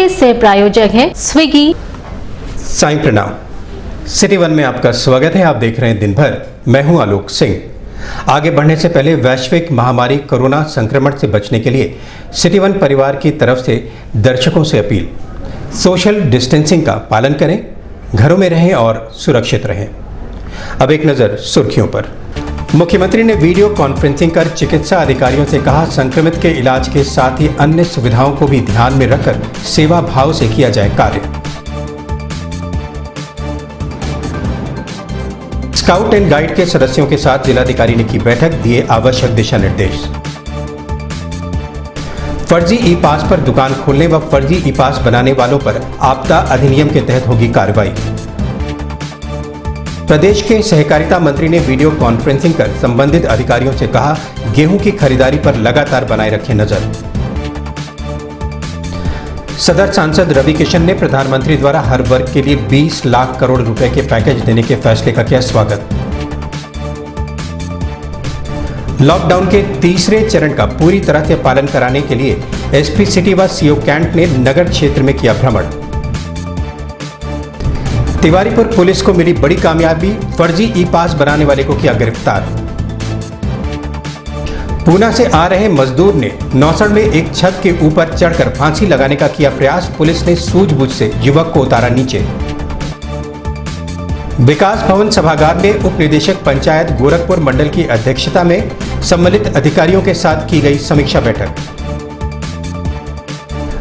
इसके सह प्रायोजक है स्विगी। साईं प्रणाम। सिटी वन में आपका स्वागत है। आप देख रहे हैं दिन भर। मैं हूं आलोक सिंह। आगे बढ़ने से पहले वैश्विक महामारी कोरोना संक्रमण से बचने के लिए सिटी वन परिवार की तरफ से दर्शकों से अपील, सोशल डिस्टेंसिंग का पालन करें, घरों में रहें और सुरक्षित रहें। अब एक नज़र सुर्खियों पर। मुख्यमंत्री ने वीडियो कॉन्फ्रेंसिंग कर चिकित्सा अधिकारियों से कहा, संक्रमित के इलाज के साथ ही अन्य सुविधाओं को भी ध्यान में रखकर सेवा भाव से किया जाए कार्य। स्काउट एंड गाइड के सदस्यों के साथ जिलाधिकारी ने की बैठक, दिए आवश्यक दिशा निर्देश। फर्जी ई पास पर दुकान खोलने व फर्जी ई पास बनाने वालों पर आपदा अधिनियम के तहत होगी कार्रवाई। प्रदेश के सहकारिता मंत्री ने वीडियो कॉन्फ्रेंसिंग कर संबंधित अधिकारियों से कहा, गेहूं की खरीदारी पर लगातार बनाए रखें नजर। सदर सांसद रवि किशन ने प्रधानमंत्री द्वारा हर वर्ग के लिए 20 लाख करोड़ रुपए के पैकेज देने के फैसले का किया स्वागत। लॉकडाउन के तीसरे चरण का पूरी तरह से पालन कराने के लिए एसपी सिटी व सीओ कैंट ने नगर क्षेत्र में किया भ्रमण। तिवारीपुर पुलिस को मिली बड़ी कामयाबी, फर्जी ई पास बनाने वाले को किया गिरफ्तार। पूना से आ रहे मजदूर ने नौसड़ में एक छत के ऊपर चढ़कर फांसी लगाने का किया प्रयास, पुलिस ने सूझबूझ से युवक को उतारा नीचे। विकास भवन सभागार में उप निदेशक पंचायत गोरखपुर मंडल की अध्यक्षता में सम्मिलित अधिकारियों के साथ की गई समीक्षा बैठक।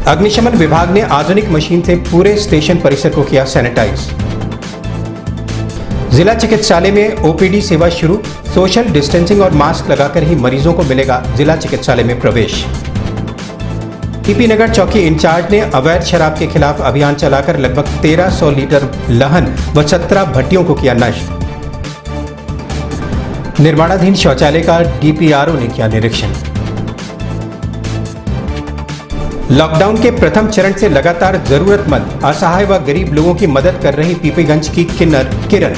अग्निशमन विभाग ने आधुनिक मशीन से पूरे स्टेशन परिसर को किया सैनिटाइज। जिला चिकित्सालय में ओपीडी सेवा शुरू, सोशल डिस्टेंसिंग और मास्क लगाकर ही मरीजों को मिलेगा जिला चिकित्सालय में प्रवेश। टीपी नगर चौकी इंचार्ज ने अवैध शराब के खिलाफ अभियान चलाकर लगभग 1300 लीटर लहन व 17 भट्टियों को किया नष्ट। निर्माणाधीन शौचालय का डीपीआरओ ने किया निरीक्षण। लॉकडाउन के प्रथम चरण से लगातार जरूरतमंद, असहाय व गरीब लोगों की मदद कर रही पीपीगंज की किन्नर किरण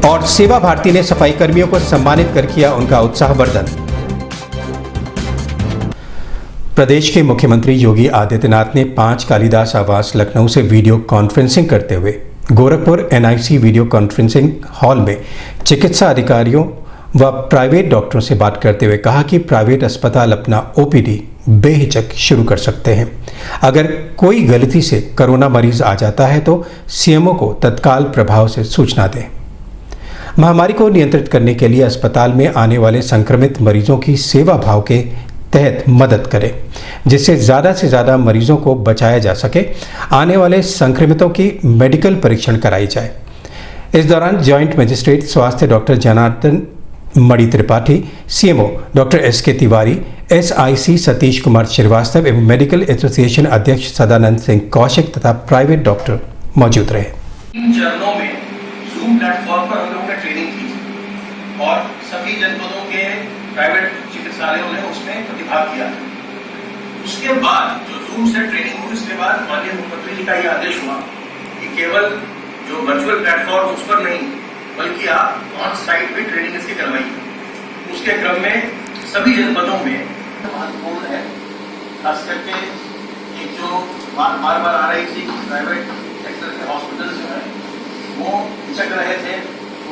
और सेवा भारती ने सफाई कर्मियों को सम्मानित कर किया उनका उत्साहवर्धन। प्रदेश के मुख्यमंत्री योगी आदित्यनाथ ने 5 कालिदास आवास लखनऊ से वीडियो कॉन्फ्रेंसिंग करते हुए Gorakhpur NIC video conferencing hall में चिकित्सा अधिकारियों व प्राइवेट डॉक्टरों से बात करते हुए कहा कि प्राइवेट अस्पताल अपना ओपीडी बेहिचक शुरू कर सकते हैं। अगर कोई गलती से कोरोना मरीज आ जाता है तो सीएमओ को तत्काल प्रभाव से सूचना दें। महामारी को नियंत्रित करने के लिए अस्पताल में आने वाले संक्रमित मरीजों की सेवा भाव के तहत मदद करें, जिससे ज़्यादा से ज़्यादा मरीजों को बचाया जा सके। आने वाले संक्रमितों की मेडिकल परीक्षण कराई जाए। इस दौरान जॉइंट मजिस्ट्रेट स्वास्थ्य doctor Janardan Mani Tripathi, CMO doctor SK Tiwari, SIC Satish Kumar Srivastava एवं मेडिकल एसोसिएशन अध्यक्ष सदानंद सिंह कौशिक तथा प्राइवेट डॉक्टर मौजूद रहे। इन चरणों में जूम प्लेटफॉर्म पर हम लोगों ने ट्रेनिंग की और सभी जनपदों के प्राइवेट चिकित्सालयों ने उसमें प्रतिभाग किया। उसके बाद जो जूम से ट्रेनिंग हुई, उसके बाद माननीय मुख्यमंत्री जी का यह आदेश हुआ कि केवल जो वर्चुअल प्लेटफॉर्म उस पर नहीं बल्कि आप ऑन साइट भी ट्रेनिंग इसकी करवाइए। उसके क्रम में सभी जनपदों में महत्वपूर्ण है, खास करके एक जो बार बार आ रही थी प्राइवेट सेक्टर के हॉस्पिटल जो है वो हिचक रहे थे।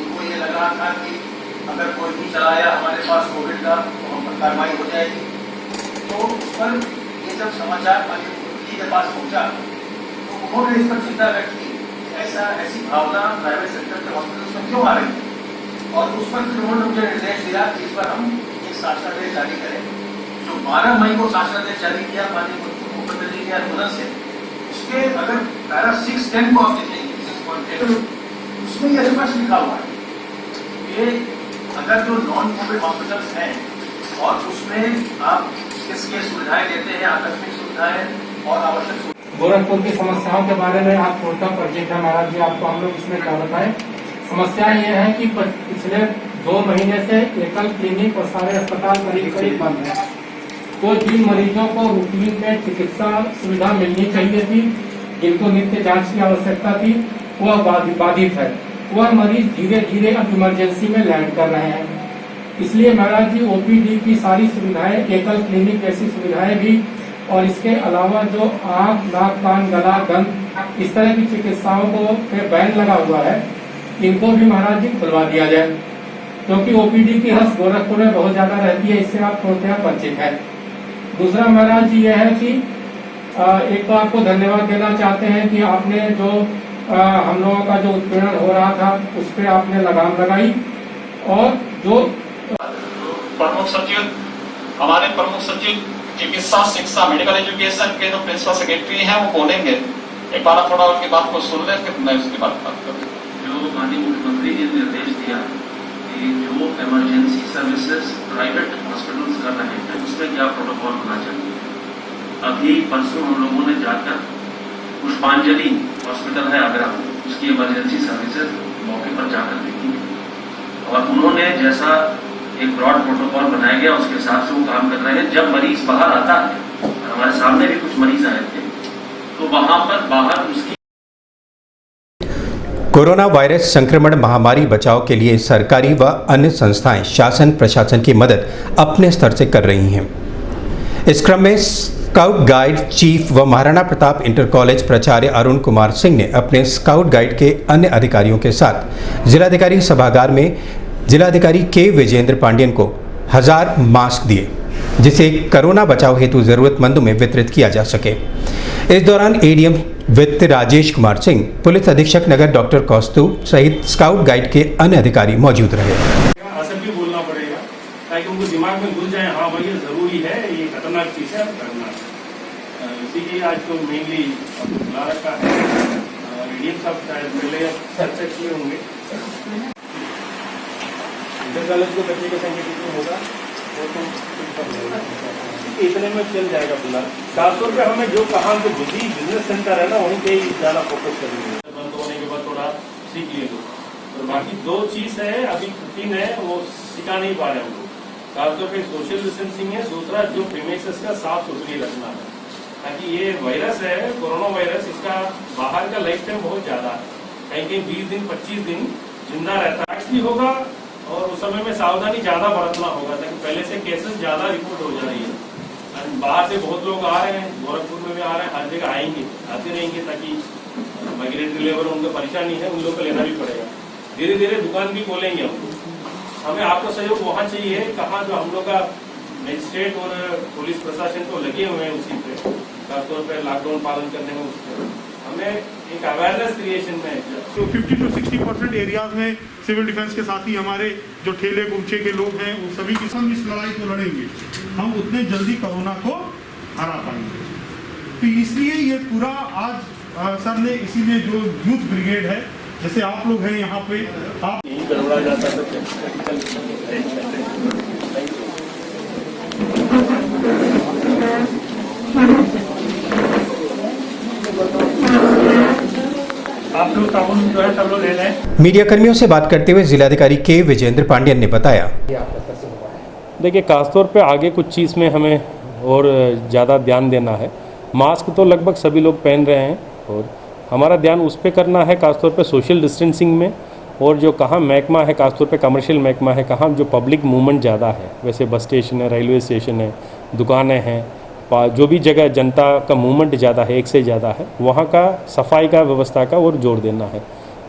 उनको ये लग रहा था कि अगर कोई भी चलाया हमारे पास कोविड का तो हम पर कार्रवाई हो जाएगी। तो उस पर ये जब समाचार माननीय मुख्यमंत्री के पास पहुंचा तो उन्होंने इस पर चिंता व्यक्त की, ऐसी भावना प्राइवेट सेक्टर के हॉस्पिटल्स में क्यों आ रही है। और उस पर फिर उन्होंने मुझे निर्देश दिया कि इस पर हम एक शासनादेश जारी करें। जो 12 मई को शासनादेश जारी किया माननीय मुख्यमंत्री जी के अनुमोदन से, उसके अगर पैरा 610 को आप देखेंगे 6.10 उसमें यह स्पष्ट लिखा हुआ है कि अगर जो नॉन कोविड हॉस्पिटल्स हैं और उसमें आप किसके सुविधाएं देते हैं, आकस्मिक सुविधाएं और आवश्यक गोरखपुर की समस्याओं के बारे में आप थोड़ा परिचित है महाराज जी, आपको हम लोग इसमें क्या बताएं। समस्या ये है कि पिछले 2 महीने से एकल क्लिनिक और सारे अस्पताल करीब बंद है। तो जिन मरीजों को रूटीन में चिकित्सा सुविधा मिलनी चाहिए थी, जिनको नित्य जांच की आवश्यकता थी, वह बाधित है। वह मरीज धीरे धीरे अब इमरजेंसी में लैंड कर रहे हैं। इसलिए महाराज जी ओपीडी की सारी सुविधाएं, एकल क्लिनिक जैसी सुविधाएं भी और इसके अलावा जो आँख, नाक, कान, गला, दंत इस तरह की चिकित्साओं को पे बैन लगा हुआ है, इनको भी महाराज जी खुलवा दिया जाए, क्योंकि ओपीडी की हस गोरखपुर में बहुत ज्यादा रहती है, इससे आप पूर्णतया परिचित है। दूसरा महाराज जी यह है कि एक तो आपको धन्यवाद देना चाहते हैं कि आपने जो हम लोगों का जो उत्पीड़न हो रहा था उस पर आपने लगाम लगाई, और जो प्रमुख सचिव, हमारे प्रमुख सचिव चिकित्सा शिक्षा मेडिकल एजुकेशन के जो प्रिंसिपल सेक्रेटरी हैं वो बोलेंगे। एक बार थोड़ा उनकी बात को सुन लें, फिर मैं उसकी बात करूँ। जो माननीय मुख्यमंत्री जी ने निर्देश दिया कि जो इमरजेंसी सर्विसेज प्राइवेट हॉस्पिटल्स कर रहे हैं उसमें क्या प्रोटोकॉल होना चाहिए। अभी परसों हम लोगों ने जाकर पुष्पांजलि हॉस्पिटल है आगरा, उसकी इमरजेंसी सर्विसेज मौके पर जाकर देखी और उन्होंने जैसा एक ब्रॉड प्रोटोकॉल बनाया गया उसके हिसाब से वो काम कर रहे हैं। जब मरीज बाहर आता है, हमारे सामने भी कुछ मरीज आए थे, तो वहां पर बाहर उसकी कोरोना वायरस संक्रमण महामारी बचाव के लिए सरकारी व अन्य संस्थाएं शासन प्रशासन की मदद अपने स्तर से कर रही हैं। इस क्रम में स्काउट गाइड चीफ व महाराणा प्रताप इंटर कॉलेज प्राचार्य अरुण कुमार सिंह ने अपने स्काउट गाइड के अन्य अधिकारियों के साथ जिलाधिकारी सभागार में जिलाधिकारी के विजेंद्र पांडियन को 1000 मास्क दिए, जिसे कोरोना बचाव हेतु जरूरतमंदों में वितरित किया जा सके। इस दौरान एडीएम वित्त राजेश कुमार सिंह, पुलिस अधीक्षक नगर डॉक्टर कौस्तुभ सहित स्काउट गाइड के अन्य अधिकारी मौजूद रहे। असर भी बोलना पड़ेगा ताकि उनको दिमाग में घुस जाए, हाँ भाई ये जरूरी है, ये खतरनाक चीज है, करना। इसीलिए आज तो मेनली बुला रखा है। एडीएम साहब शायद पहले चर्चा किए होंगे। इंटर कॉलेज को बच्चे की संख्या कितनी होगा वो तो इतने में चल जाएगा फिलहाल। खासतौर पे हमें जो कहा जो बिजनेस सेंटर है ना वहीं पे ही ज़्यादा फोकस करेंगे। बंद होने के बाद थोड़ा सीख लिए लोग, और बाकी 2 चीज़ है अभी कुकिंग है वो सिखा नहीं पा रहे हम लोग। खासतौर पे सोशल डिस्टेंसिंग है, दूसरा जो प्रीमिसेस का साफ सुथरी रखना है, ताकि ये वायरस है कोरोना वायरस, इसका बाहर का लाइफ टाइम बहुत ज़्यादा है, कहीं कहीं 20 दिन 25 दिन जिंदा रहता है। होगा और उस समय में सावधानी ज़्यादा बरतना होगा ताकि पहले से केसेस ज़्यादा रिपोर्ट हो जा रही है। बाहर से बहुत लोग आ रहे हैं, गोरखपुर में भी आ रहे हैं, हर जगह आएंगे, आते रहेंगे, ताकि माइग्रेटरी लेबर उनको परेशानी है, उन लोग को लेना भी पड़ेगा। धीरे धीरे दुकान भी खोलेंगे हम। हमें आपका सहयोग वहाँ चाहिए कहाँ जो हम लोग का मजिस्ट्रेट और पुलिस प्रशासन को लगे हुए हैं उसी पे, खासतौर पर लॉकडाउन पालन करने में। उस पर हमें एक अवेयरनेस क्रिएशन में तो 50 to 60% एरियाज में सिविल डिफेंस के साथ ही हमारे जो ठेले गुमचे के लोग हैं वो सभी किसान इस लड़ाई को लड़ेंगे, हम उतने जल्दी कोरोना को हरा पाएंगे। तो इसलिए ये पूरा आज सर ने इसीलिए जो यूथ ब्रिगेड है, जैसे आप लोग हैं यहाँ पे, आप नहीं गड़बड़ा जाता आप लोग साबुन जो है सब लोग ले लें। मीडिया कर्मियों से बात करते हुए जिलाधिकारी के विजेंद्र पांडियन ने बताया, देखिए खासतौर पे आगे कुछ चीज़ में हमें और ज़्यादा ध्यान देना है। मास्क तो लगभग सभी लोग पहन रहे हैं और हमारा ध्यान उस पर करना है, खासतौर पे सोशल डिस्टेंसिंग में, और जो कहाँ महकमा है, खासतौर पे कमर्शियल महकमा है, कहाँ जो पब्लिक मूवमेंट ज़्यादा है, वैसे बस स्टेशन है, रेलवे स्टेशन है, दुकानें हैं, जो भी जगह जनता का मूवमेंट ज़्यादा है, एक से ज़्यादा है, वहाँ का सफाई का व्यवस्था का और जोर देना है।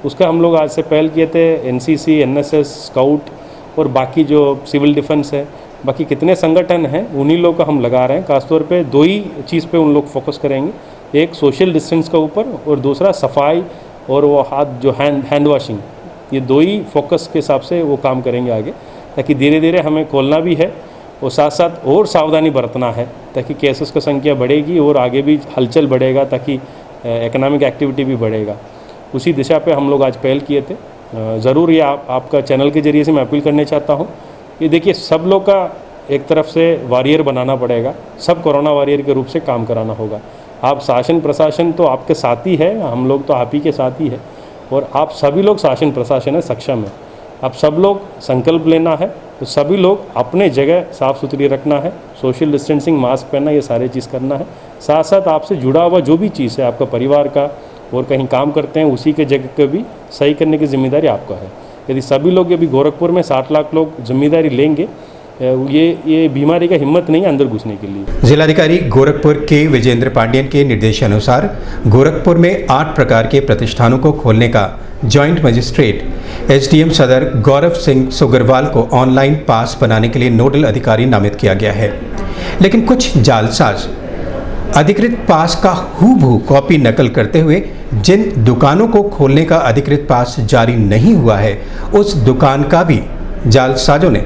उसका हम लोग आज से पहल किए थे। एनसीसी, एनएसएस, स्काउट और बाकी जो सिविल डिफेंस है, बाकी कितने संगठन हैं उन्हीं लोग का हम लगा रहे हैं। खासतौर पे 2 ही चीज़ पे उन लोग फोकस करेंगे, एक सोशल डिस्टेंस का ऊपर और दूसरा सफाई और वो हाथ जो हैंड वॉशिंग, ये 2 ही फोकस के हिसाब से वो काम करेंगे आगे, ताकि धीरे धीरे हमें खोलना भी है और साथ साथ और सावधानी बरतना है, ताकि केसेस की संख्या बढ़ेगी और आगे भी हलचल बढ़ेगा, ताकि इकोनॉमिक एक्टिविटी भी बढ़ेगा। उसी दिशा पे हम लोग आज पहल किए थे। ज़रूर ये आपका चैनल के ज़रिए से मैं अपील करना चाहता हूँ कि देखिए सब लोग का एक तरफ से वॉरियर बनाना पड़ेगा, सब कोरोना वॉरियर के रूप से काम कराना होगा। आप शासन प्रशासन तो आपके साथ ही है, हम लोग तो आप ही के साथ ही है, और आप सभी लोग शासन प्रशासन है सक्षम है। अब सब लोग संकल्प लेना है, तो सभी लोग अपने जगह साफ़ सुथरी रखना है, सोशल डिस्टेंसिंग, मास्क पहनना, ये सारे चीज़ करना है। साथ साथ आपसे जुड़ा हुआ जो भी चीज़ है आपका परिवार का और कहीं काम करते हैं उसी के जगह को भी सही करने की जिम्मेदारी आपका है। यदि सभी लोग, अभी गोरखपुर में 60 लाख लोग जिम्मेदारी लेंगे ये बीमारी का हिम्मत नहीं है अंदर घुसने के लिए। जिलाधिकारी गोरखपुर के विजेंद्र पांडियन के निर्देशानुसार गोरखपुर में 8 प्रकार के प्रतिष्ठानों को खोलने का जॉइंट मजिस्ट्रेट एसडीएम सदर गौरव सिंह सुगरवाल को ऑनलाइन पास बनाने के लिए नोडल अधिकारी नामित किया गया है। लेकिन कुछ जालसाज अधिकृत पास का हूबहू कॉपी नकल करते हुए जिन दुकानों को खोलने का अधिकृत पास जारी नहीं हुआ है, उस दुकान का भी जालसाजों ने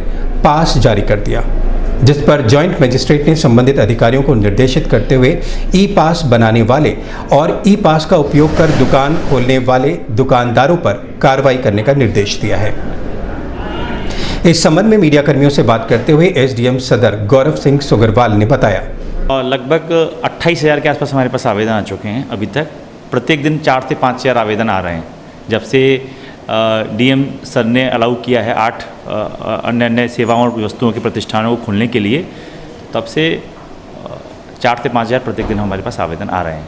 पास जारी कर दिया, जिस पर जॉइंट मजिस्ट्रेट ने संबंधित अधिकारियों को निर्देशित करते हुए ई पास बनाने वाले और ई पास का उपयोग कर दुकान खोलने वाले दुकानदारों पर कार्रवाई करने का निर्देश दिया है। इस संबंध में मीडिया कर्मियों से बात करते हुए एसडीएम सदर गौरव सिंह सुगरवाल ने बताया, लगभग 28,000 के आसपास हमारे पास आवेदन आ चुके हैं। अभी तक प्रत्येक दिन 4 से 5,000 आवेदन आ रहे हैं। जब से डीएम सर ने अलाउ किया है 8 अन्य सेवाओं और वस्तुओं के प्रतिष्ठानों को खोलने के लिए, तब से 4 से 5,000 प्रत्येक दिन हमारे पास आवेदन आ रहे हैं।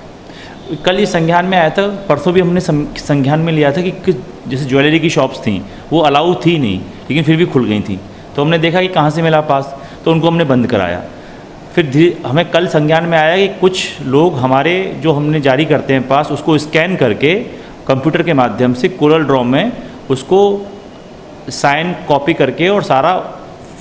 कल ये संज्ञान में आया था, परसों भी हमने संज्ञान में लिया था कि जैसे ज्वेलरी की शॉप्स थी वो अलाउ थी नहीं, लेकिन फिर भी खुल गई थी। तो हमने देखा कि कहाँ से मिला पास, तो उनको हमने बंद कराया। फिर हमें कल संज्ञान में आया कि कुछ लोग हमारे जो हमने जारी करते हैं पास, उसको स्कैन करके कंप्यूटर के माध्यम से कोरल ड्रॉ में उसको साइन कॉपी करके और सारा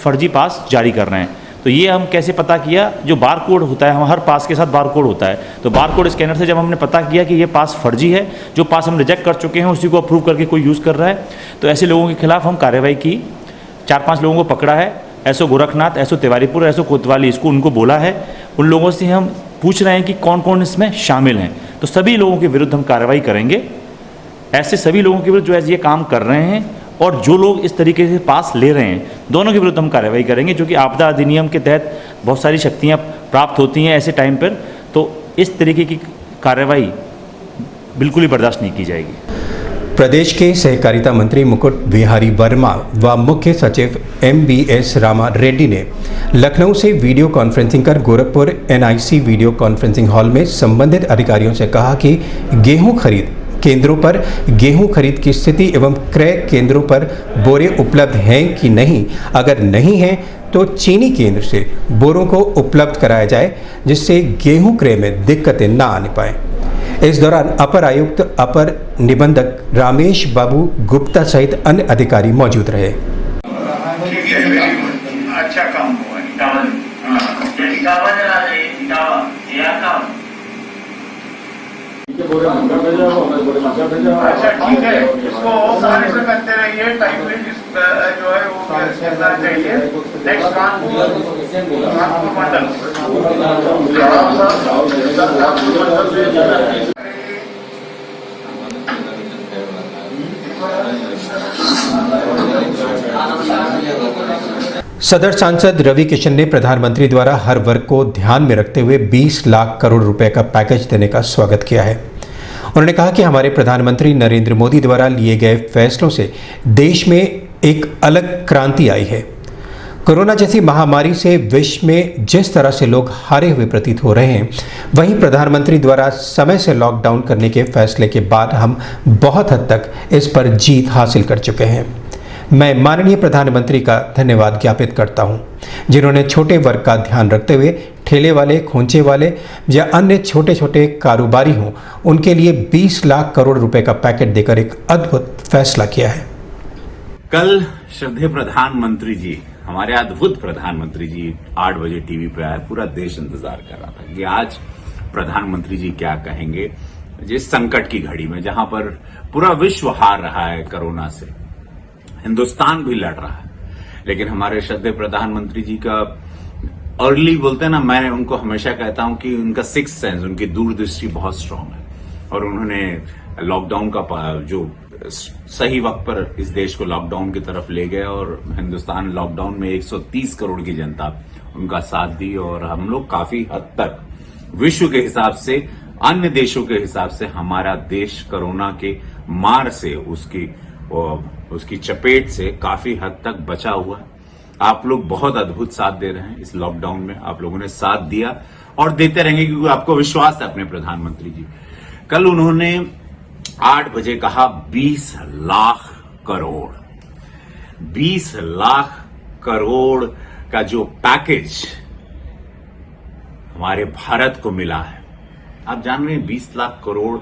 फर्जी पास जारी कर रहे हैं। तो ये हम कैसे पता किया, जो बार कोड होता है, हम हर पास के साथ बार कोड होता है, तो बार कोड स्कैनर से जब हमने पता किया कि ये पास फर्जी है, जो पास हम रिजेक्ट कर चुके हैं उसी को अप्रूव करके कोई यूज़ कर रहा है, तो ऐसे लोगों के खिलाफ हम कार्रवाई की। 4-5 लोगों को पकड़ा है, ऐसो गोरखनाथ, ऐसो तिवारीपुर, ऐसो कोतवाली, इसको उनको बोला है। उन लोगों से हम पूछ रहे हैं कि कौन कौन इसमें शामिल हैं, तो सभी लोगों के विरुद्ध हम कार्रवाई करेंगे। ऐसे सभी लोगों के विरुद्ध जो ये काम कर रहे हैं और जो लोग इस तरीके से पास ले रहे हैं, दोनों के विरुद्ध हम कार्रवाई करेंगे, जो कि आपदा अधिनियम के तहत बहुत सारी शक्तियाँ प्राप्त होती हैं ऐसे टाइम पर, तो इस तरीके की कार्रवाई बिल्कुल ही बर्दाश्त नहीं की जाएगी। प्रदेश के सहकारिता मंत्री मुकुट बिहारी वर्मा व मुख्य सचिव MBS रामा रेड्डी ने लखनऊ से वीडियो कॉन्फ्रेंसिंग कर Gorakhpur NIC video conferencing hall में संबंधित अधिकारियों से कहा कि गेहूं खरीद केंद्रों पर गेहूं खरीद की स्थिति एवं क्रय केंद्रों पर बोरे उपलब्ध हैं कि नहीं, अगर नहीं हैं तो चीनी केंद्र से बोरों को उपलब्ध कराया जाए, जिससे गेहूं क्रय में दिक्कतें न आने पाएँ। इस दौरान अपर आयुक्त अपर निबंधक रामेश बाबू गुप्ता सहित अन्य अधिकारी मौजूद रहे। अच्छा काम हुआ। अच्छा ठीक है, इसको सारे से करते रहिए, टाइमली जो है वो करना चाहिए। नेक्स्ट कानपुर मंडल सदर सांसद रवि किशन ने प्रधानमंत्री द्वारा हर वर्ग को ध्यान में रखते हुए 20 लाख करोड़ रुपए का पैकेज देने का स्वागत किया है। उन्होंने कहा कि हमारे प्रधानमंत्री नरेंद्र मोदी द्वारा लिए गए फैसलों से देश में एक अलग क्रांति आई है। कोरोना जैसी महामारी से विश्व में जिस तरह से लोग हारे हुए प्रतीत हो रहे हैं, वहीं प्रधानमंत्री द्वारा समय से लॉकडाउन करने के फैसले के बाद हम बहुत हद तक इस पर जीत हासिल कर चुके हैं। मैं माननीय प्रधानमंत्री का धन्यवाद ज्ञापित करता हूं, जिन्होंने छोटे वर्ग का ध्यान रखते हुए ठेले वाले, खोंचे वाले या अन्य छोटे छोटे कारोबारी हों, उनके लिए 20 लाख करोड़ रुपए का पैकेट देकर एक अद्भुत फैसला किया है। कल श्रद्धेय प्रधानमंत्री जी, हमारे अद्भुत प्रधानमंत्री जी 8 बजे टीवी पे आए। पूरा देश इंतजार कर रहा था कि आज प्रधानमंत्री जी क्या कहेंगे जिस संकट की घड़ी में, जहां पर पूरा विश्व हार रहा है कोरोना से, हिंदुस्तान भी लड़ रहा है, लेकिन हमारे श्रद्धेय प्रधानमंत्री जी का अर्ली बोलते हैं ना, मैं उनको हमेशा कहता हूं कि उनका सिक्स्थ सेंस, उनकी दूरदृष्टि बहुत स्ट्रांग है और उन्होंने लॉकडाउन का जो सही वक्त पर इस देश को लॉकडाउन की तरफ ले गए और हिंदुस्तान लॉकडाउन में 130 करोड़ की जनता उनका साथ दी और हम लोग काफी हद तक विश्व के हिसाब से, अन्य देशों के हिसाब से हमारा देश कोरोना के मार से, उसकी चपेट से काफी हद तक बचा हुआ है। आप लोग बहुत अद्भुत साथ दे रहे हैं इस लॉकडाउन में, आप लोगों ने साथ दिया और देते रहेंगे क्योंकि आपको विश्वास है अपने प्रधानमंत्री जी। कल उन्होंने 8 बजे कहा 20 लाख करोड़ का जो पैकेज हमारे भारत को मिला है, आप जान रहे हैं 20 लाख करोड़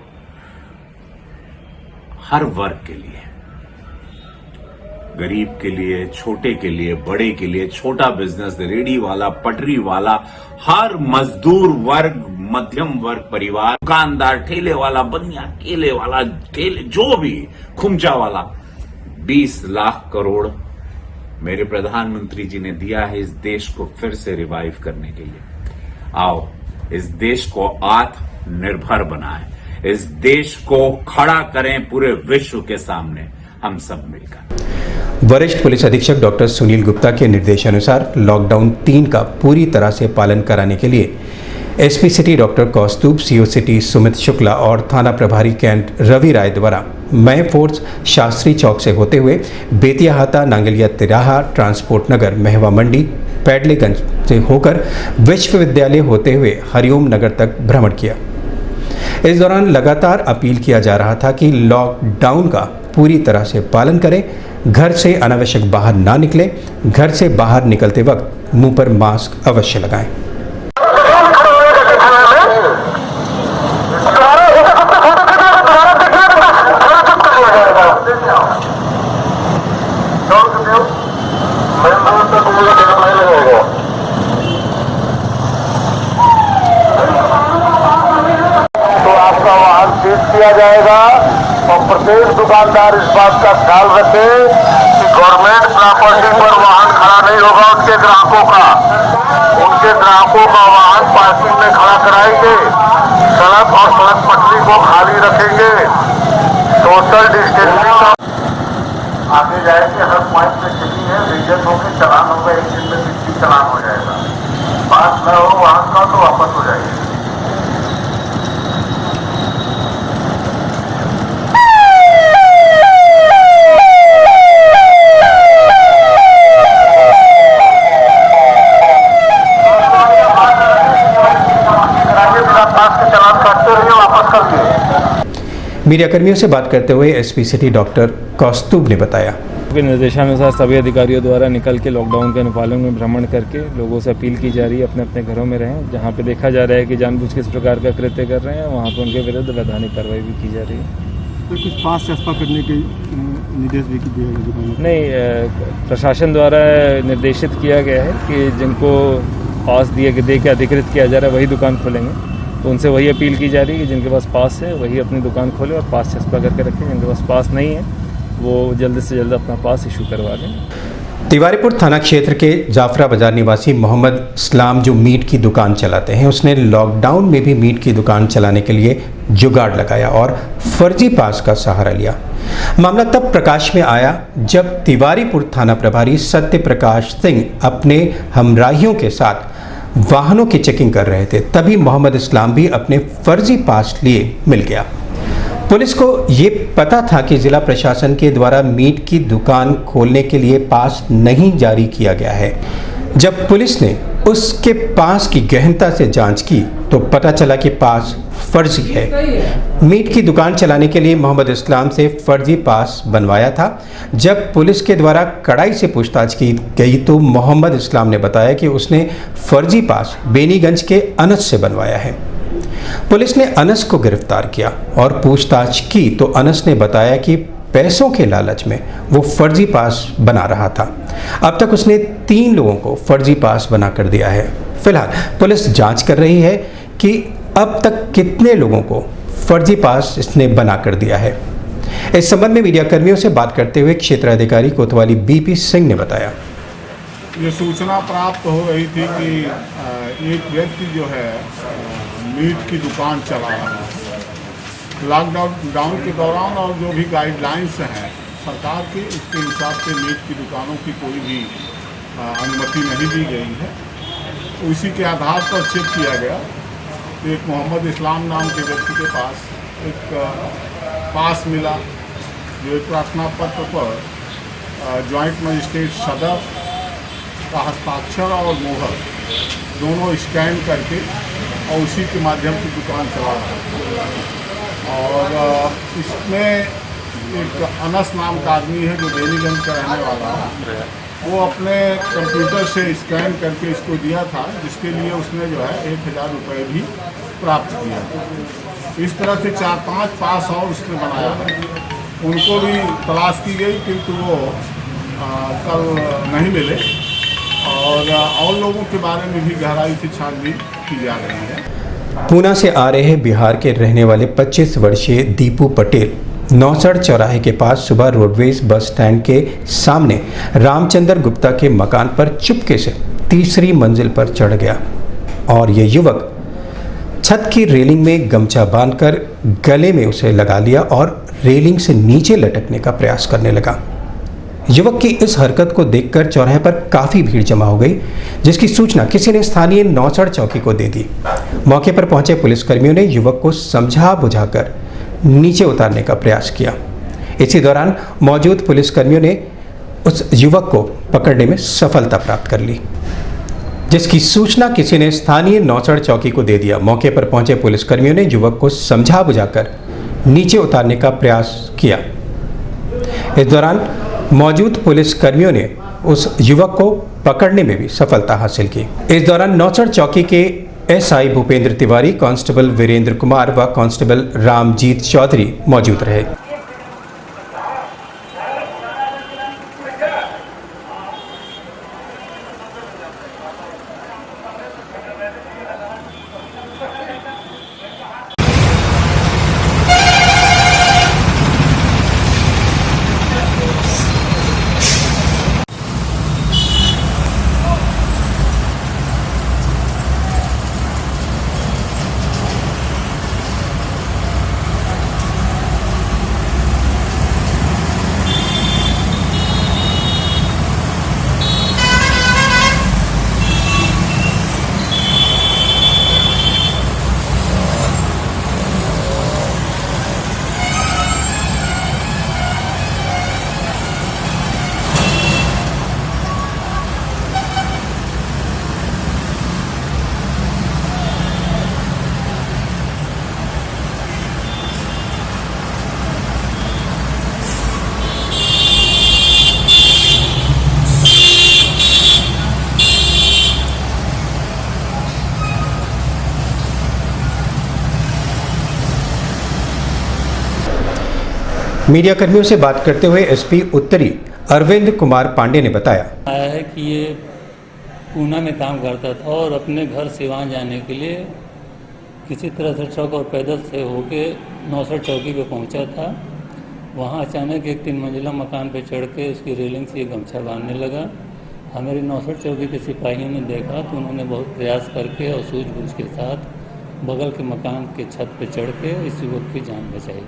हर वर्ग के लिए, गरीब के लिए, छोटे के लिए, बड़े के लिए, छोटा बिजनेस, रेडी वाला, पटरी वाला, हर मजदूर वर्ग, मध्यम वर्ग परिवार, दुकानदार, ठेले वाला, बनिया, केले वाला, ठेले जो भी, खुमचा वाला, 20 लाख करोड़ मेरे प्रधानमंत्री जी ने दिया है इस देश को फिर से रिवाइव करने के लिए। आओ इस देश को आत्मनिर्भर बनाएं, इस देश को खड़ा करें पूरे विश्व के सामने हम सब मिलकर। वरिष्ठ पुलिस अधीक्षक डॉक्टर सुनील गुप्ता के निर्देशानुसार लॉकडाउन 3 का पूरी तरह से पालन कराने के लिए एसपी सिटी डॉक्टर कौस्तुभ, सीओ सिटी सुमित शुक्ला और थाना प्रभारी कैंट रवि राय द्वारा मय फोर्स शास्त्री चौक से होते हुए बेतियाहाता, नांगलिया तिराहा, ट्रांसपोर्ट नगर, महवा मंडी, पैडलेगंज से होकर विश्वविद्यालय होते हुए हरिओम नगर तक भ्रमण किया। इस दौरान लगातार अपील किया जा रहा था कि लॉकडाउन का पूरी तरह से पालन करें, घर से अनावश्यक बाहर ना निकलें, घर से बाहर निकलते वक्त मुंह पर मास्क अवश्य लगाएं। किया जाएगा और प्रत्येक दुकानदार इस बात का ख्याल रखे कि गवर्नमेंट प्रॉपर्टी पर वाहन खड़ा नहीं होगा। उनके ग्राहकों का वाहन पार्किंग में खड़ा कराएंगे, सड़क और सड़क पटरी को खाली रखेंगे, सोशल डिस्टेंसिंग का आगे जाएंगे। हर पॉइंट पे चेकिंग है, रिजल्ट होकर चलान होगा, एक दिन में 50 चलान हो जाएगा। बात न हो वाहन का तो वापस हो जाएगी। मीडिया कर्मियों से बात करते हुए एसपी सिटी डॉक्टर कौस्तुभ ने बताया के निर्देशानुसार सभी अधिकारियों द्वारा निकल के लॉकडाउन के अनुपालन में भ्रमण करके लोगों से अपील की जा रही है अपने अपने घरों में रहें। जहां पे देखा जा रहा है कि जानबूझ के इस प्रकार का कृत्य कर रहे हैं, वहां पर उनके विरुद्ध वैधानिक कार्रवाई भी की जा रही है। तो कुछ पास चस्पा करने के निर्देश भी दिए गए? नहीं, प्रशासन द्वारा निर्देशित किया गया है कि जिनको पास दे के अधिकृत किया जा रहा है वही दुकान खोलेंगे। तो उनसे वही अपील की जा रही है कि जिनके पास पास है वही अपनी दुकान खोले और पास चस्पा करके रखें। जिनके पास पास नहीं है वो जल्द से जल्द अपना पास इशू करवा लें। तिवारीपुर थाना क्षेत्र के जाफरा बाजार निवासी मोहम्मद इस्लाम जो मीट की दुकान चलाते हैं, उसने लॉकडाउन में भी मीट की दुकान चलाने के लिए जुगाड़ लगाया और फर्जी पास का सहारा लिया। मामला तब प्रकाश में आया जब तिवारीपुर थाना प्रभारी सत्य प्रकाश सिंह अपने हमराहियों के साथ वाहनों की चेकिंग कर रहे थे। तभी मोहम्मद इस्लाम भी अपने फर्जी पास लिए मिल गया। पुलिस को ये पता था कि जिला प्रशासन के द्वारा मीट की दुकान खोलने के लिए पास नहीं जारी किया गया है। जब पुलिस ने उसके पास की गहनता से जांच की तो पता चला कि पास फर्जी है। मीट की दुकान चलाने के लिए मोहम्मद इस्लाम से फर्जी पास बनवाया था। जब पुलिस के द्वारा कड़ाई से पूछताछ की गई तो मोहम्मद इस्लाम ने बताया कि उसने फर्जी पास बेनीगंज के अनस से बनवाया है। पुलिस ने अनस को गिरफ्तार किया और पूछताछ की तो अनस ने बताया कि पैसों के लालच में वो फर्जी पास बना रहा था। अब तक उसने 3 लोगों को फर्जी पास बना कर दिया है। फिलहाल पुलिस जांच कर रही है कि अब तक कितने लोगों को फर्जी पास इसने बना कर दिया है। इस संबंध में मीडिया कर्मियों से बात करते हुए क्षेत्राधिकारी कोतवाली बीपी सिंह ने बताया, ये सूचना प्राप्त हो रही थी कि एक व्यक्ति जो है मीट की दुकान चला रहा है। लॉकडाउन के दौरान और जो भी गाइडलाइंस हैं सरकार की, उसके हिसाब से मीट की दुकानों की कोई भी अनुमति नहीं दी गई है। उसी के आधार पर चेक किया गया। एक मोहम्मद इस्लाम नाम के व्यक्ति के पास एक पास मिला जो एक प्रार्थना पत्र पर जॉइंट मजिस्ट्रेट सदर का हस्ताक्षर और मोहर दोनों स्कैन करके और उसी के माध्यम से दुकान चला रहा है। और इसमें एक अनस नाम का आदमी है जो बेनीगंज का रहने वाला है वो अपने कंप्यूटर से स्कैन करके इसको दिया था, जिसके लिए उसने जो है 1000 रुपये भी प्राप्त किया। इस तरह से 4-5 पास और उसने बनाया है। उनको भी तलाश की गई किंतु वो कल नहीं मिले, और लोगों के बारे में भी गहराई से छानबीन की जा रही है। पूना से आ रहे बिहार के रहने वाले 25 वर्षीय दीपू पटेल नौसड़ चौराहे के पास सुबह रोडवेज बस स्टैंड के सामने रामचंद्र गुप्ता के मकान पर चुपके से तीसरी मंजिल पर चढ़ गया और ये युवक छत की रेलिंग में गमछा बांधकर गले में उसे लगा लिया और रेलिंग से नीचे लटकने का प्रयास करने लगा। युवक की इस हरकत को देखकर चौराहे पर काफ़ी भीड़ जमा हो गई, जिसकी सूचना किसी ने स्थानीय नौसड़ चौकी को दे दी। मौके पर पहुंचे पुलिसकर्मियों ने युवक को समझा बुझाकर नीचे उतारने का प्रयास किया। इसी दौरान मौजूद पुलिसकर्मियों ने उस युवक को पकड़ने में सफलता प्राप्त कर ली, जिसकी सूचना किसी ने स्थानीय नौसड़ चौकी को दे दिया। मौके पर पहुंचे पुलिसकर्मियों ने युवक को समझा बुझाकर नीचे उतारने का प्रयास किया। इस दौरान मौजूद पुलिसकर्मियों ने उस युवक को पकड़ने में भी सफलता हासिल की। इस दौरान नौसड़ चौकी के एसआई भूपेंद्र तिवारी, कांस्टेबल वीरेंद्र कुमार व कांस्टेबल रामजीत चौधरी मौजूद रहे। मीडिया कर्मियों से बात करते हुए एसपी उत्तरी अरविंद कुमार पांडे ने बताया है कि ये पूना में काम करता था और अपने घर सिवान जाने के लिए किसी तरह से ट्रक और पैदल से होके नौसड़ चौकी पे पहुंचा था। वहां अचानक एक 3 मंजिला मकान पे चढ़ के उसकी रेलिंग से गमछा बांधने लगा। हमारी नौसड़ चौकी के सिपाहियों ने देखा तो उन्होंने बहुत प्रयास करके और सूझबूझ के साथ बगल के मकान के छत पे चढ़ के इस युवक की जान बचाई।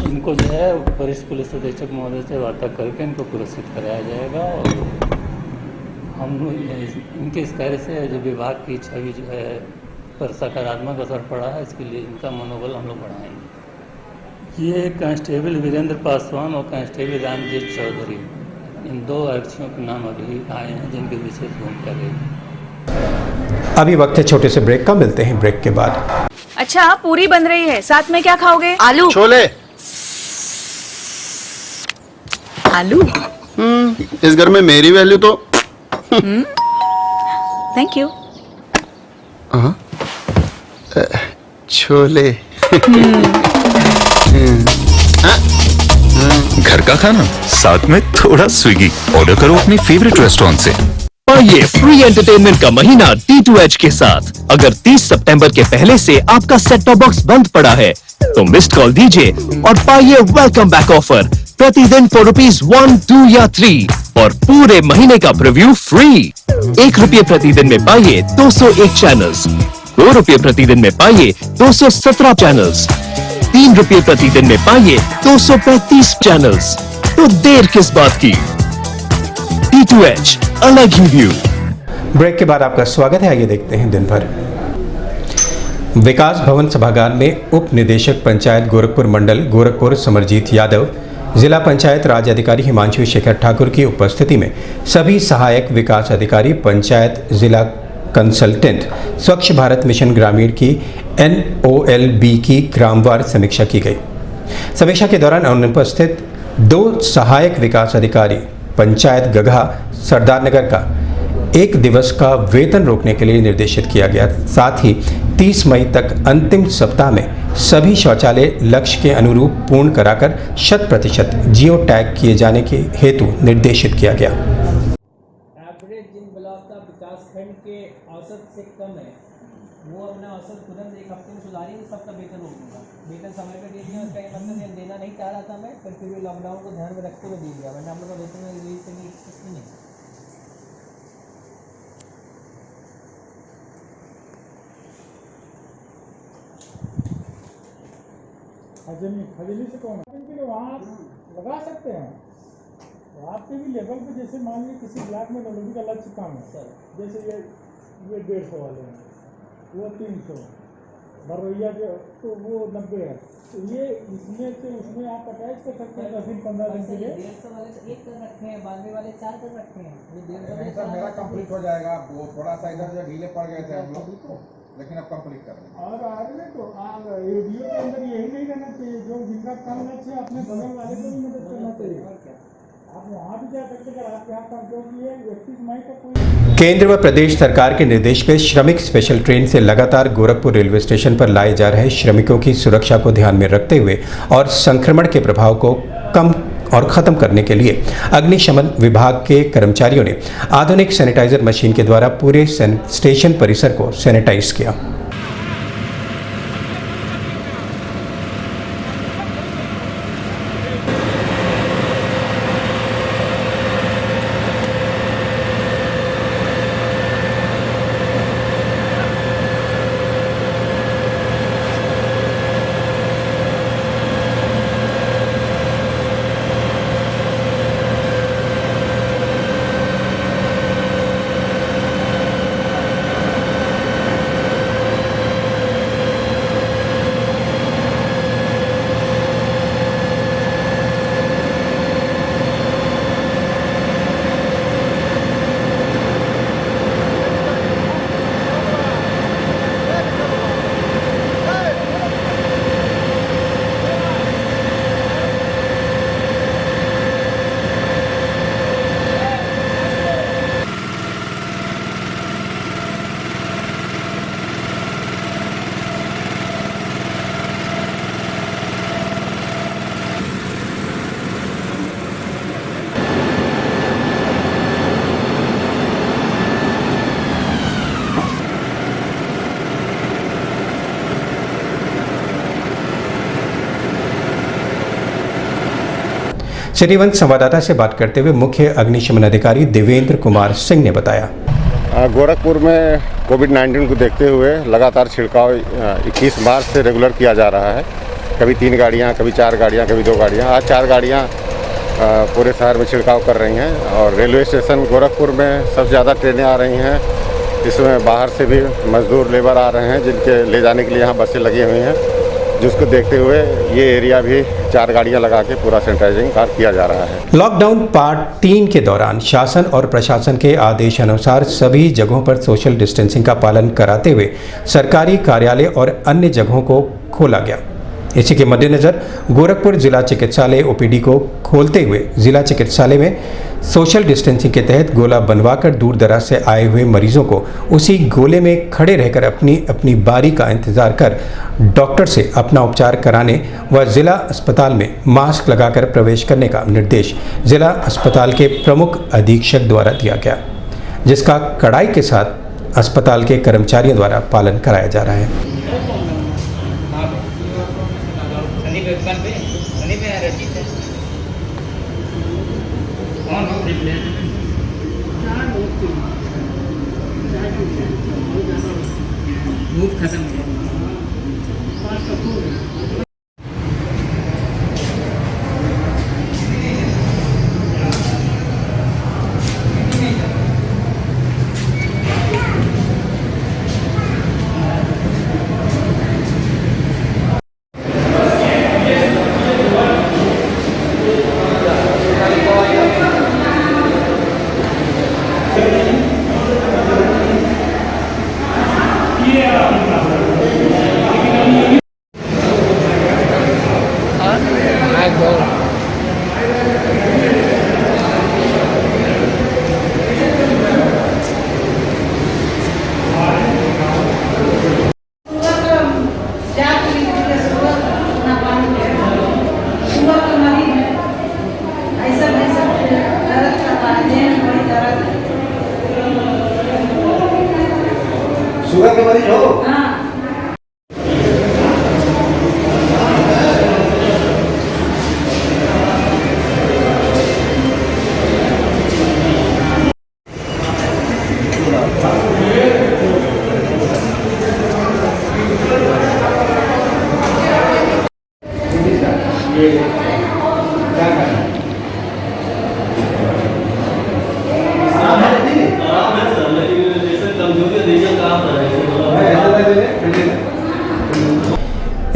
इनको जो है वरिष्ठ पुलिस अधीक्षक महोदय से वार्ता करके इनको पुरस्कृत कराया जाएगा और हम इनके इस कार्य से जो विभाग की छवि जो है पर सकारात्मक असर पड़ा है, इसके लिए इनका मनोबल हम लोग बढ़ाएंगे। ये कांस्टेबल वीरेंद्र पासवान और कांस्टेबल रामजीत चौधरी, इन 2 आरक्षियों के नाम अभी आए हैं जिनकी विशेष भूमिका रहेगी। अभी वक्त है छोटे से ब्रेक का, मिलते हैं ब्रेक के बाद। अच्छा, पूरी बन रही है, साथ में क्या खाओगे? आलू, छोले। आलू। इस घर में मेरी वैल्यू तो थैंक यू। छोले। घर का खाना साथ में थोड़ा स्विगी। ऑर्डर करो अपने फेवरेट रेस्टोरेंट से। ये फ्री एंटरटेनमेंट का महीना D2H के साथ। अगर 30 सितंबर के पहले से आपका सेट टॉप बॉक्स बंद पड़ा है तो मिस्ड कॉल दीजिए और पाइए वेलकम बैक ऑफर प्रतिदिन for ₹1, 2 या 3 और पूरे महीने का प्रीव्यू फ्री। ₹1 प्रतिदिन में पाइए 201 चैनल्स, ₹2 प्रतिदिन में पाइए 217 चैनल्स, ₹3 प्रतिदिन में पाइए 235 चैनल्स। तो देर किस बात की? D2H, अलग ही व्यू। ब्रेक के बाद आपका स्वागत है। आइए देखते हैं दिन भर। विकास भवन सभागार में उप निदेशक पंचायत गोरखपुर मंडल गोरखपुर समरजीत यादव, जिला पंचायत राज अधिकारी हिमांशु शेखर ठाकुर की उपस्थिति में सभी सहायक विकास अधिकारी, पंचायत जिला कंसल्टेंट, स्वच्छ भारत मिशन ग्रामीण की NOLB की ग्रामवार समीक्षा की गई। समीक्षा के दौरान अनुपस्थित 2 सहायक विकास अधिकारी पंचायत गगहा सरदारनगर का 1 दिवस का वेतन रोकने के लिए निर्देशित किया गया। साथ ही 30 मई तक अंतिम सप्ताह में सभी शौचालय लक्ष्य के अनुरूप पूर्ण कराकर 100% जियो टैग किए जाने के हेतु निर्देशित किया गया। एवरेज जिन ब्लॉक का विकास खंड के औसत से कम है वो अपना औसत तुरंत 1 हफ्ते में सुधारेंगे, सबका वेतन हो जाएगा। वेतन समय पर दे दिया, उसका ये मतलब ये देना नहीं चाह रहा था मैं, पर फिर भी लॉकडाउन को ध्यान में रखते हुए दे दिया, वरना हम लोग का वेतन रिलीज करने की स्थिति नहीं। खजनी से कौन वहाँ लगा सकते हैं। तो आपके भी लेवल पे जैसे मान लीजिए किसी ब्लॉक में नौकरी का लक्ष्य कम है सर, जैसे ये 150 वाले हैं, वो 300, बरवैया के तो वो 90 है, तो ये इसमें से उसमें आप अटैच कर सकते हैं 10 दिन 15 दिन के लिए। 150 वाले से 1 कर रखे हैं, 92 वाले 4 कर रखे हैं। ये 150 मेरा कंप्लीट हो जाएगा। वो थोड़ा सा इधर से ढीले पड़ गए थे हम लोग, लेकिन अब कंप्लीट कर रहे हैं। और आगे तो वीडियो के अंदर यही नहीं रहना चाहिए, जो जिनका काम लक्ष्य है अपने बगल वाले को भी मदद करना चाहिए। आप वहाँ भी जा सकते हैं, आप यहाँ पर क्योंकि 31 मई को कोई केंद्र व प्रदेश सरकार के निर्देश पे श्रमिक स्पेशल ट्रेन से लगातार गोरखपुर रेलवे स्टेशन पर लाए जा रहे श्रमिकों की सुरक्षा को ध्यान में रखते हुए और संक्रमण के प्रभाव को कम और ख़त्म करने के लिए अग्निशमन विभाग के कर्मचारियों ने आधुनिक सैनिटाइजर मशीन के द्वारा पूरे स्टेशन परिसर को सैनिटाइज किया। सिटी वन संवाददाता से बात करते हुए मुख्य अग्निशमन अधिकारी देवेंद्र कुमार सिंह ने बताया, गोरखपुर में कोविड-19 को देखते हुए लगातार छिड़काव 21 मार्च से रेगुलर किया जा रहा है। कभी 3 गाड़ियाँ, कभी 4 गाड़ियाँ, कभी 2 गाड़ियाँ। आज 4 गाड़ियाँ पूरे शहर में छिड़काव कर रही हैं और रेलवे स्टेशन गोरखपुर में सबसे ज़्यादा ट्रेनें आ रही हैं। इसमें बाहर से भी मजदूर लेबर आ रहे हैं जिनके ले जाने के लिए यहाँ बसें लगी हुई हैं, जिसको देखते हुए ये एरिया भी 4 गाड़ियां लगा के पूरा सैनिटाइजिंग कार्य किया जा रहा है। लॉकडाउन पार्ट 3 के दौरान शासन और प्रशासन के आदेश अनुसार सभी जगहों पर सोशल डिस्टेंसिंग का पालन कराते हुए सरकारी कार्यालय और अन्य जगहों को खोला गया। इसी के मद्देनजर गोरखपुर जिला चिकित्सालय ओपीडी को खोलते हुए जिला चिकित्सालय में सोशल डिस्टेंसिंग के तहत गोला बनवाकर दूर दराज से आए हुए मरीजों को उसी गोले में खड़े रहकर अपनी अपनी बारी का इंतजार कर डॉक्टर से अपना उपचार कराने व जिला अस्पताल में मास्क लगाकर प्रवेश करने का निर्देश जिला अस्पताल के प्रमुख अधीक्षक द्वारा दिया गया, जिसका कड़ाई के साथ अस्पताल के कर्मचारियों द्वारा पालन कराया जा रहा है। शुगर के मरीज हो?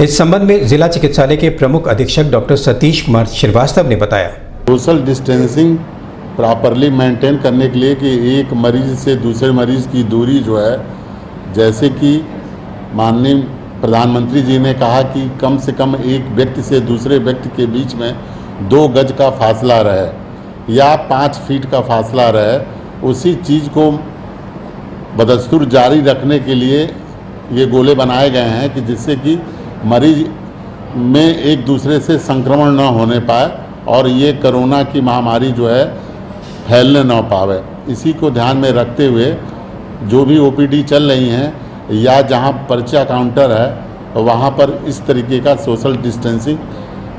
इस संबंध में जिला चिकित्सालय के प्रमुख अधीक्षक डॉक्टर सतीश कुमार श्रीवास्तव ने बताया, सोशल डिस्टेंसिंग प्रॉपरली मेंटेन करने के लिए कि एक मरीज से दूसरे मरीज की दूरी जो है, जैसे कि माननीय प्रधानमंत्री जी ने कहा कि कम से कम एक व्यक्ति से दूसरे व्यक्ति के बीच में 2 गज का फासला रहे या 5 फीट का फासला रहे, उसी चीज़ को बदस्तूर जारी रखने के लिए ये गोले बनाए गए हैं कि जिससे कि मरीज में एक दूसरे से संक्रमण न होने पाए और ये कोरोना की महामारी जो है फैलने न पावे। इसी को ध्यान में रखते हुए जो भी ओपीडी चल रही हैं या जहां पर्चा काउंटर है वहां पर इस तरीके का सोशल डिस्टेंसिंग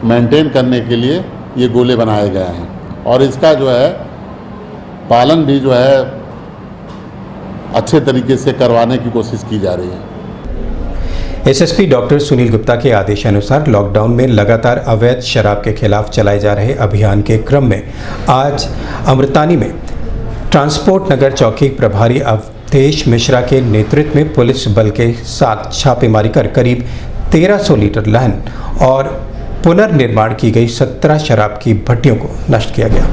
मेंटेन करने के लिए ये गोले बनाए गए हैं और इसका जो है पालन भी जो है अच्छे तरीके से करवाने की कोशिश की जा रही है। एसएसपी डॉक्टर सुनील गुप्ता के आदेशानुसार लॉकडाउन में लगातार अवैध शराब के खिलाफ चलाए जा रहे अभियान के क्रम में आज अमृतानी में ट्रांसपोर्ट नगर चौकी प्रभारी अवधेश मिश्रा के नेतृत्व में पुलिस बल के साथ छापेमारी कर करीब 1300 लीटर लहन और पुनर्निर्माण की गई 17 शराब की भट्टियों को नष्ट किया गया।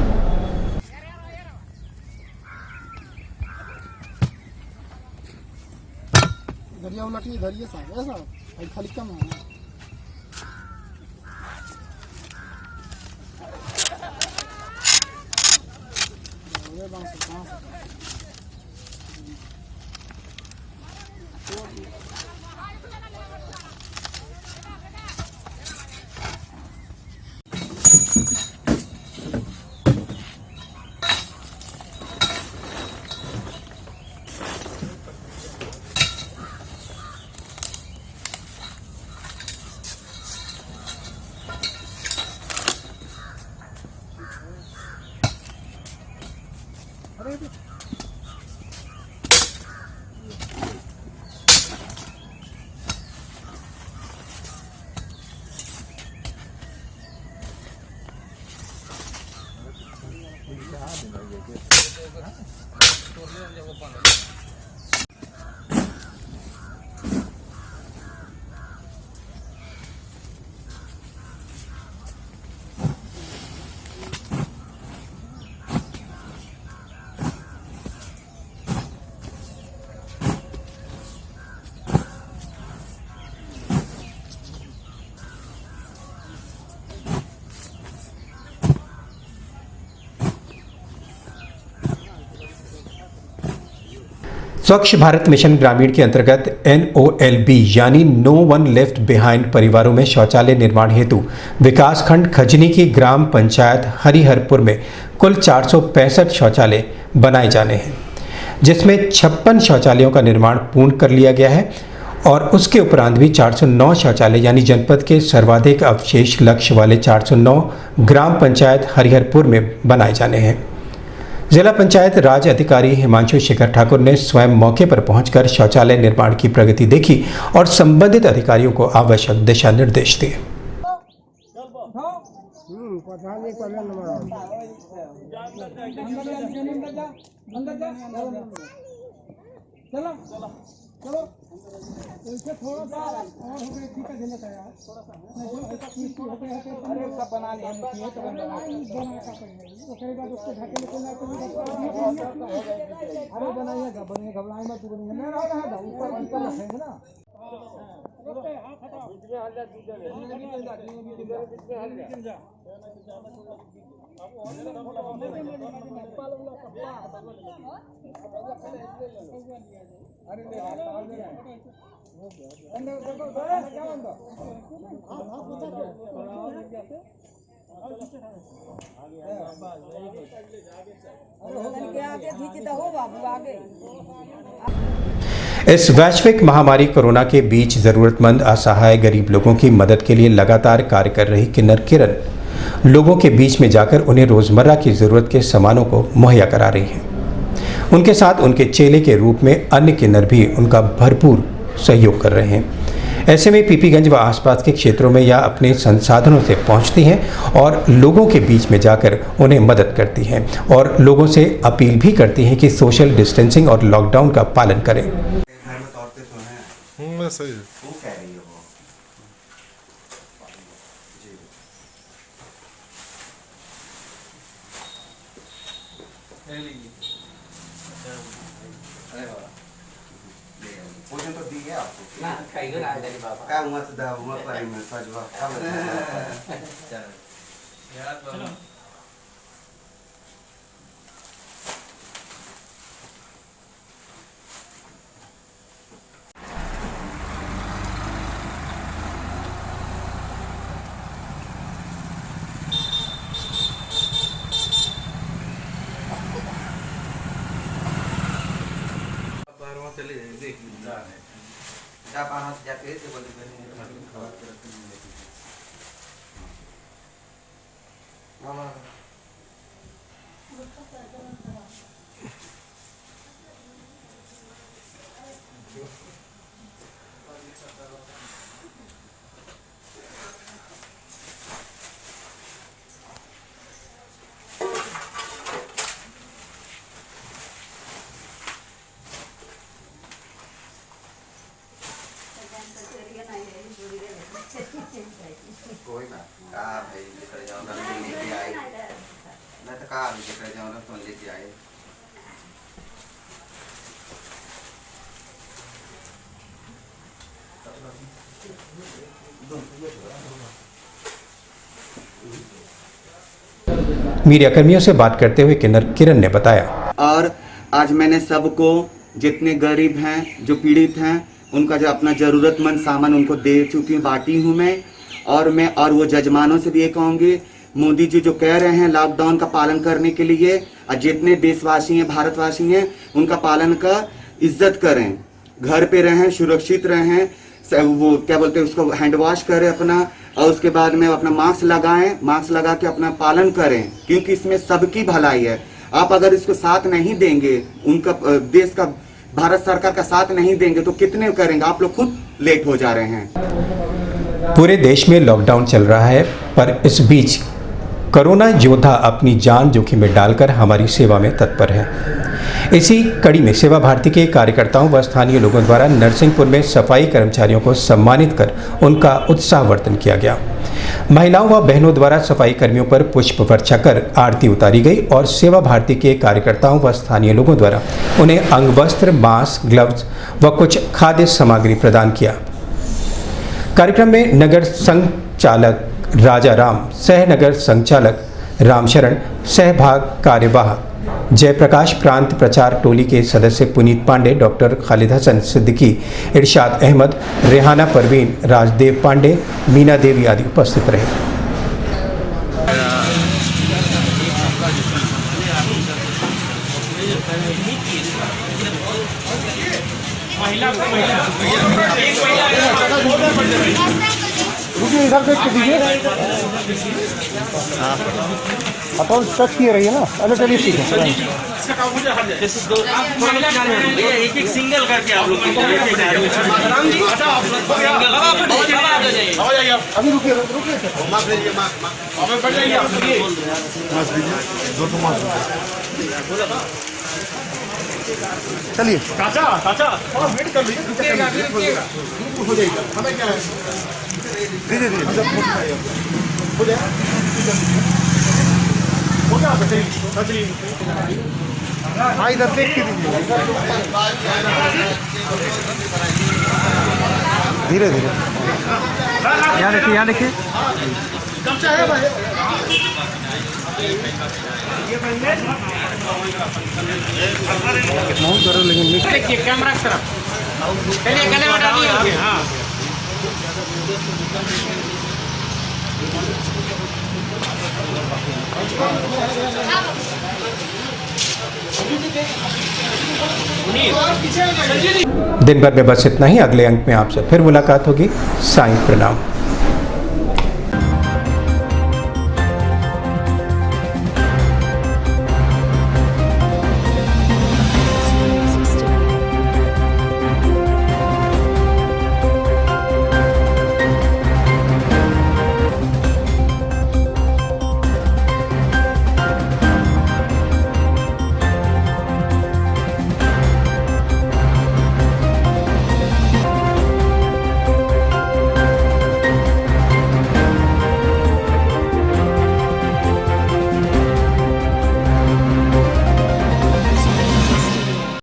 स्वच्छ भारत मिशन ग्रामीण के अंतर्गत NOLB यानी नो वन लेफ्ट बिहाइंड परिवारों में शौचालय निर्माण हेतु विकासखंड खजनी की ग्राम पंचायत हरिहरपुर में कुल 465 शौचालय बनाए जाने हैं, जिसमें 56 शौचालयों का निर्माण पूर्ण कर लिया गया है और उसके उपरांत भी 409 शौचालय यानी जनपद के सर्वाधिक अवशेष लक्ष्य वाले 409 ग्राम पंचायत हरिहरपुर में बनाए जाने हैं। जिला पंचायत राज अधिकारी हिमांशु शेखर ठाकुर ने स्वयं मौके पर पहुंचकर शौचालय निर्माण की प्रगति देखी और संबंधित अधिकारियों को आवश्यक दिशा निर्देश दिए। इससे थोड़ा सा और हो गया, ठीक है देना था यार, अरे सब बना लिया है तो बना का वो करेगा तो उसको ढके लेके ना अरे बनाइए घबराए मत, तू बनिए ना रहा ऊपर ऊपर रखेंगे ना हाथ हटाओ, दूसरे हट जा, अरे इस वैश्विक महामारी कोरोना के बीच जरूरतमंद असहाय गरीब लोगों की मदद के लिए लगातार कार्य कर रही किन्नर किरण लोगों के बीच में जाकर उन्हें रोजमर्रा की जरूरत के सामानों को मुहैया करा रही हैं। उनके साथ उनके चेले के रूप में अन्य किन्नर भी उनका भरपूर सहयोग कर रहे हैं। ऐसे में पीपीगंज व आसपास के क्षेत्रों में यह अपने संसाधनों से पहुंचती हैं और लोगों के बीच में जाकर उन्हें मदद करती हैं और लोगों से अपील भी करती हैं कि सोशल डिस्टेंसिंग और लॉकडाउन का पालन करें। सही है। भोजन तो दी है आपको ना खाई को राज वाली बाबा क्या हुआ तो दा हुआ पर में सजवा चलो चलो चले देख क्या बाहर जाके से बोलते हैं खबर करते हैं मामा कोई ना का भाई लेकर जाओ ना लेके आए ना तो का लेकर जाओ ना तो लेके आए मीडिया कर्मियों से बात करते हुए किन्नर किरण ने बताया, और आज मैंने सबको जितने गरीब हैं जो पीड़ित हैं उनका जो अपना ज़रूरतमंद सामान उनको दे चुकी हूँ, बांटी हूँ मैं। और वो जजमानों से भी ये कहूँगी, मोदी जी जो कह रहे हैं लॉकडाउन का पालन करने के लिए, और जितने देशवासी हैं भारतवासी हैं उनका पालन का इज्जत करें, घर पे रहें, सुरक्षित रहें, वो क्या बोलते हैं उसको हैंड वॉश करें अपना, और उसके बाद में अपना मास्क लगाएं, मास्क लगा के अपना पालन करें, क्योंकि इसमें सबकी भलाई है। आप अगर इसको साथ नहीं देंगे, उनका देश का भारत सरकार का साथ नहीं देंगे तो कितने करेंगे, आप लोग खुद लेट हो जा रहे हैं। पूरे देश में लॉकडाउन चल रहा है, पर इस बीच कोरोना योद्धा अपनी जान जोखिम में डालकर हमारी सेवा में तत्पर है। इसी कड़ी में सेवा भारती के कार्यकर्ताओं व स्थानीय लोगों द्वारा नरसिंहपुर में सफाई कर्मचारियों को सम्मानित कर उनका उत्साहवर्धन किया गया। महिलाओं व बहनों द्वारा सफाई कर्मियों पर पुष्प वर्षा कर आरती उतारी गई और सेवा भारती के कार्यकर्ताओं व स्थानीय लोगों द्वारा उन्हें अंगवस्त्र, मास्क, ग्लव्स व कुछ खाद्य सामग्री प्रदान किया। कार्यक्रम में नगर संचालक राजा राम, सह नगर संचालक रामशरण, सहभाग कार्यवाहक जयप्रकाश, प्रांत प्रचार टोली के सदस्य पुनीत पांडे, डॉक्टर खालिद हसन सिद्दीकी, इरशाद अहमद, रेहाना परवीन, राजदेव पांडे, मीना देवी आदि उपस्थित रहे। इधर देख के दीजिए, अकाउंट टच किए रही है ना। अरे चलिए ठीक है, एक एक सिंगल करके आप लोग अभी रुकिए रुकिए बढ़ जाइए, चलिए चाचा चाचा थोड़ा वेट कर लीजिए, हो जाएगा, हमें क्या है धीरे धीरे हो जाए हो गया। हाँ इधर देख के दीजिए, धीरे धीरे यहाँ देखिए, यहाँ देखिए कब्जा है भाई, माउंट करो लेकिन देखिए कैमरा की तरफ चलिए, गले में डालिए। हाँ दिन भर में बस इतना ही। अगले अंक में आपसे फिर मुलाकात होगी। साईं प्रणाम।